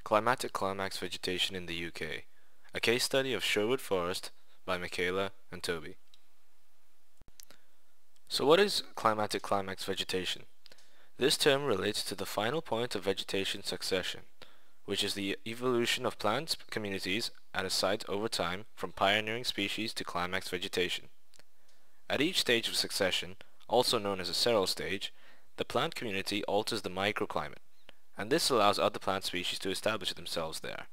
Climatic Climax Vegetation in the UK, a case study of Sherwood Forest by Mikaela and Toby. So what is climatic climax vegetation? This term relates to the final point of vegetation succession, which is the evolution of plant communities at a site over time from pioneering species to climax vegetation. At each stage of succession, also known as a seral stage, the plant community alters the microclimate, and this allows other plant species to establish themselves there.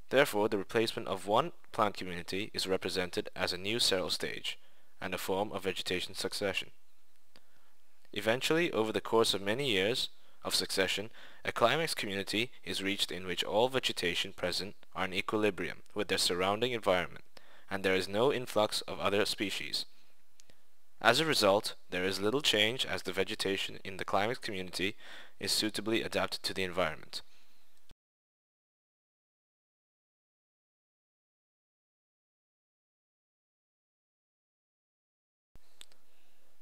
Therefore, the replacement of one plant community is represented as a new seral stage, and a form of vegetation succession. Eventually, over the course of many years of succession, a climax community is reached in which all vegetation present are in equilibrium with their surrounding environment, and there is no influx of other species. As a result, there is little change as the vegetation in the climax community is suitably adapted to the environment.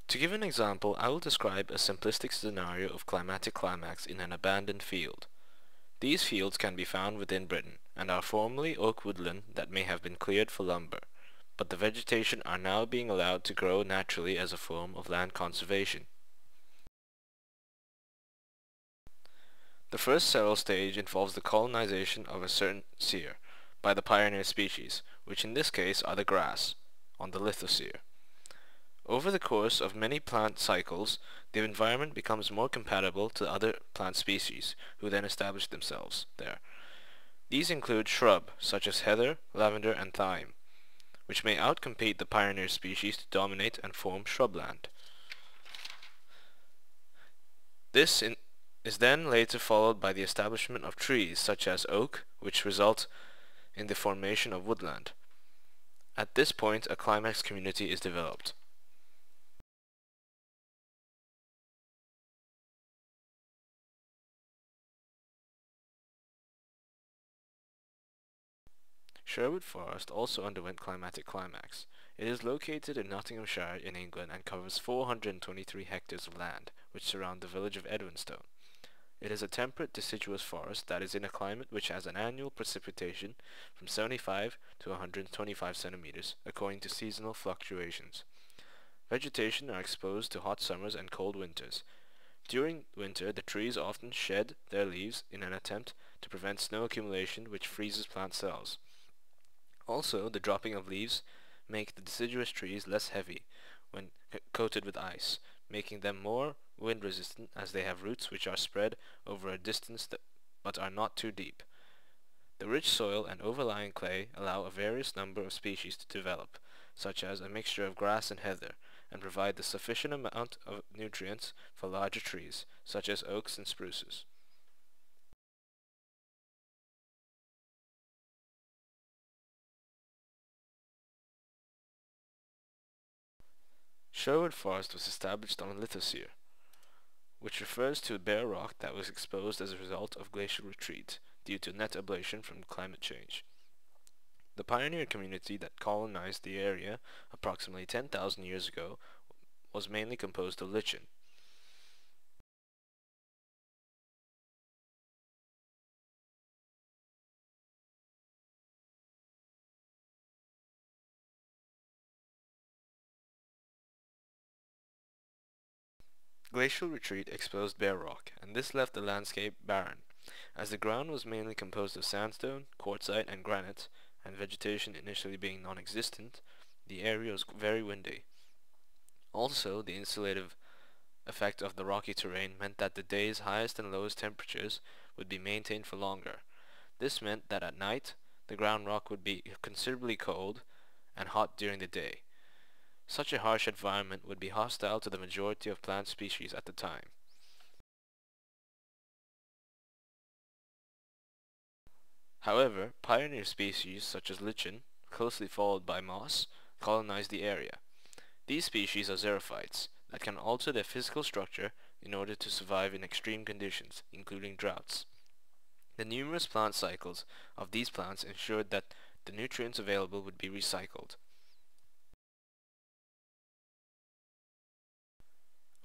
To give an example, I will describe a simplistic scenario of climatic climax in an abandoned field. These fields can be found within Britain, and are formerly oak woodland that may have been cleared for lumber, but the vegetation are now being allowed to grow naturally as a form of land conservation. The first seral stage involves the colonization of a certain sear by the pioneer species, which in this case are the grass, on the lithosphere. Over the course of many plant cycles, the environment becomes more compatible to other plant species, who then establish themselves there. These include shrub, such as heather, lavender, and thyme, which may outcompete the pioneer species to dominate and form shrubland. Is then later followed by the establishment of trees, such as oak, which result in the formation of woodland. At this point, a climax community is developed. Sherwood Forest also underwent climatic climax. It is located in Nottinghamshire in England and covers 423 hectares of land, which surround the village of Edwinstone. It is a temperate deciduous forest that is in a climate which has an annual precipitation from 75 to 125 centimeters, according to seasonal fluctuations. Vegetation are exposed to hot summers and cold winters. During winter, the trees often shed their leaves in an attempt to prevent snow accumulation which freezes plant cells. Also, the dropping of leaves make the deciduous trees less heavy when coated with ice, making them more wind resistant as they have roots which are spread over a distance but are not too deep. The rich soil and overlying clay allow a various number of species to develop, such as a mixture of grass and heather, and provide the sufficient amount of nutrients for larger trees, such as oaks and spruces. Sherwood Forest was established on a lithosphere, which refers to bare rock that was exposed as a result of glacial retreat due to net ablation from climate change. The pioneer community that colonized the area approximately 10,000 years ago was mainly composed of lichen. Glacial retreat exposed bare rock, and this left the landscape barren. As the ground was mainly composed of sandstone, quartzite, and granite, and vegetation initially being non-existent, the area was very windy. Also, the insulative effect of the rocky terrain meant that the day's highest and lowest temperatures would be maintained for longer. This meant that at night, the ground rock would be considerably cold and hot during the day. Such a harsh environment would be hostile to the majority of plant species at the time. However, pioneer species such as lichen, closely followed by moss, colonized the area. These species are xerophytes that can alter their physical structure in order to survive in extreme conditions, including droughts. The numerous plant cycles of these plants ensured that the nutrients available would be recycled.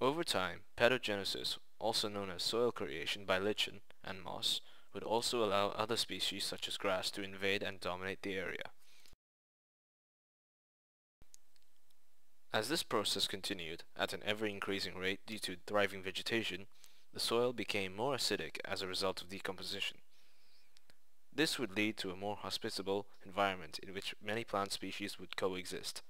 Over time, pedogenesis, also known as soil creation by lichen and moss, would also allow other species such as grass to invade and dominate the area. As this process continued at an ever-increasing rate due to thriving vegetation, the soil became more acidic as a result of decomposition. This would lead to a more hospitable environment in which many plant species would coexist.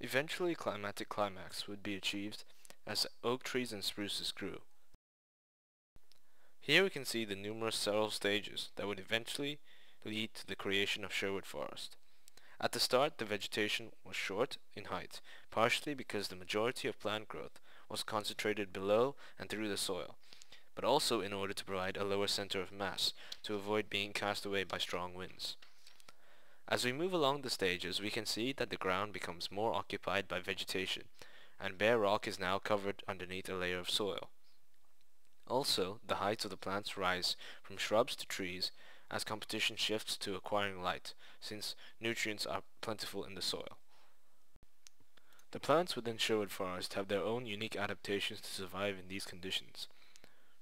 Eventually, climatic climax would be achieved as oak trees and spruces grew. Here we can see the numerous several stages that would eventually lead to the creation of Sherwood Forest. At the start, the vegetation was short in height, partially because the majority of plant growth was concentrated below and through the soil, but also in order to provide a lower center of mass to avoid being cast away by strong winds. As we move along the stages, we can see that the ground becomes more occupied by vegetation, and bare rock is now covered underneath a layer of soil. Also, the heights of the plants rise from shrubs to trees as competition shifts to acquiring light, since nutrients are plentiful in the soil. The plants within Sherwood Forest have their own unique adaptations to survive in these conditions.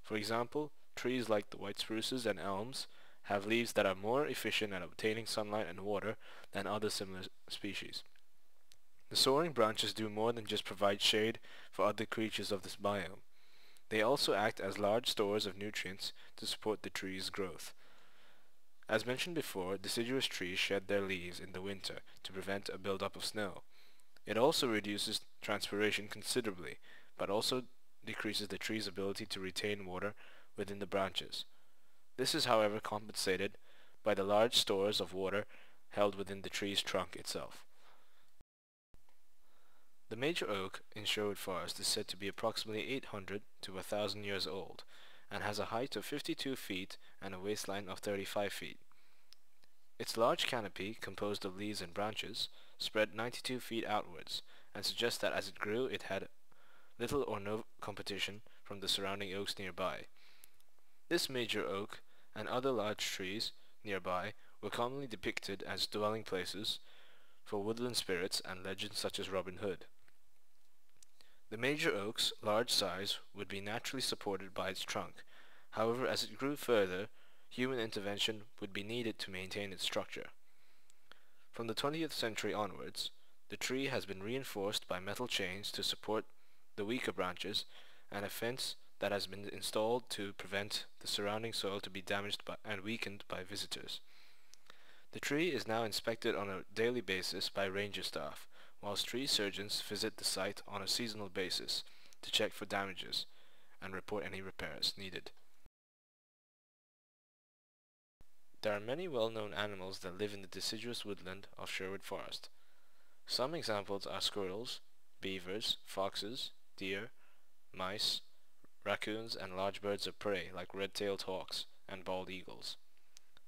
For example, trees like the white spruces and elms have leaves that are more efficient at obtaining sunlight and water than other similar species. The soaring branches do more than just provide shade for other creatures of this biome. They also act as large stores of nutrients to support the tree's growth. As mentioned before, deciduous trees shed their leaves in the winter to prevent a buildup of snow. It also reduces transpiration considerably, but also decreases the tree's ability to retain water within the branches. This is, however, compensated by the large stores of water held within the tree's trunk itself. The major oak in Sherwood Forest is said to be approximately 800 to 1,000 years old, and has a height of 52 feet and a waistline of 35 feet. Its large canopy, composed of leaves and branches, spread 92 feet outwards, and suggests that as it grew it had little or no competition from the surrounding oaks nearby. This major oak and other large trees nearby were commonly depicted as dwelling places for woodland spirits and legends such as Robin Hood. The major oak's large size would be naturally supported by its trunk. However, as it grew further, human intervention would be needed to maintain its structure. From the 20th century onwards, the tree has been reinforced by metal chains to support the weaker branches, and a fence that has been installed to prevent the surrounding soil to be damaged and weakened by visitors. The tree is now inspected on a daily basis by ranger staff, whilst tree surgeons visit the site on a seasonal basis to check for damages and report any repairs needed. There are many well-known animals that live in the deciduous woodland of Sherwood Forest. Some examples are squirrels, beavers, foxes, deer, mice, raccoons, and large birds of prey like red-tailed hawks and bald eagles.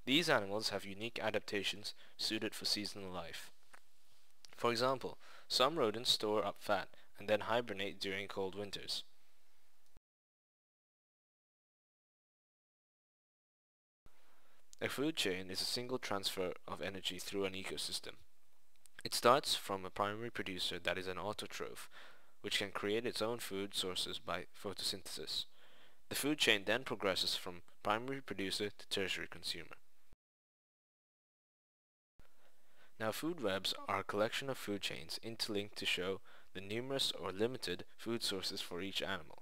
These animals have unique adaptations suited for seasonal life. For example, some rodents store up fat and then hibernate during cold winters. A food chain is a single transfer of energy through an ecosystem. It starts from a primary producer that is an autotroph, which can create its own food sources by photosynthesis. The food chain then progresses from primary producer to tertiary consumer. Now, food webs are a collection of food chains interlinked to show the numerous or limited food sources for each animal.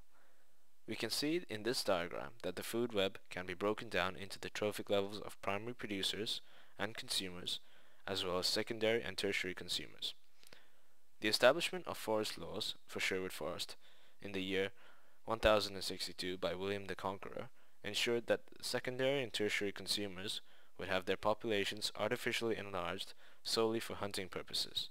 We can see in this diagram that the food web can be broken down into the trophic levels of primary producers and consumers, as well as secondary and tertiary consumers. The establishment of forest laws for Sherwood Forest in the year 1062 by William the Conqueror ensured that secondary and tertiary consumers would have their populations artificially enlarged solely for hunting purposes.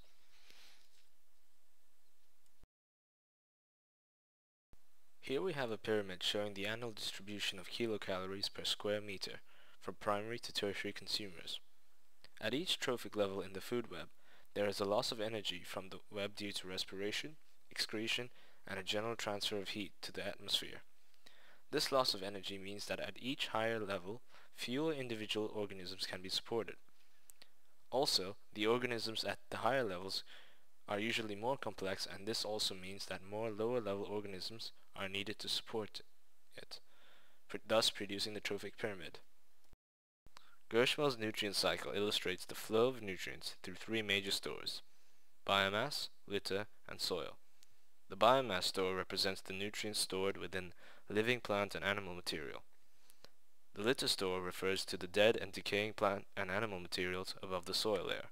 Here we have a pyramid showing the annual distribution of kilocalories per square meter from primary to tertiary consumers. At each trophic level in the food web, there is a loss of energy from the web due to respiration, excretion, and a general transfer of heat to the atmosphere. This loss of energy means that at each higher level, fewer individual organisms can be supported. Also, the organisms at the higher levels are usually more complex, and this also means that more lower level organisms are needed to support it. thus producing the trophic pyramid. Gershwell's nutrient cycle illustrates the flow of nutrients through three major stores: biomass, litter, and soil. The biomass store represents the nutrients stored within living plant and animal material. The litter store refers to the dead and decaying plant and animal materials above the soil layer.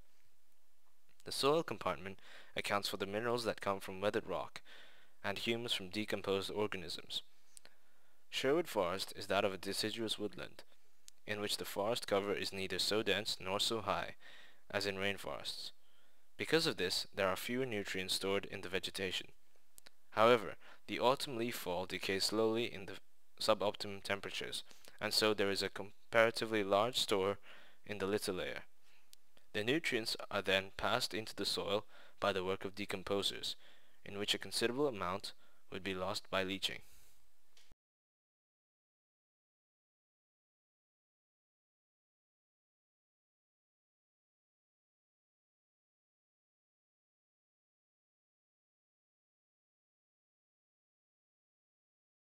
The soil compartment accounts for the minerals that come from weathered rock and humus from decomposed organisms. Sherwood forest is that of a deciduous woodland, in which the forest cover is neither so dense nor so high as in rainforests. Because of this, there are fewer nutrients stored in the vegetation. However, the autumn leaf fall decays slowly in the suboptimum temperatures, and so there is a comparatively large store in the litter layer. The nutrients are then passed into the soil by the work of decomposers, in which a considerable amount would be lost by leaching.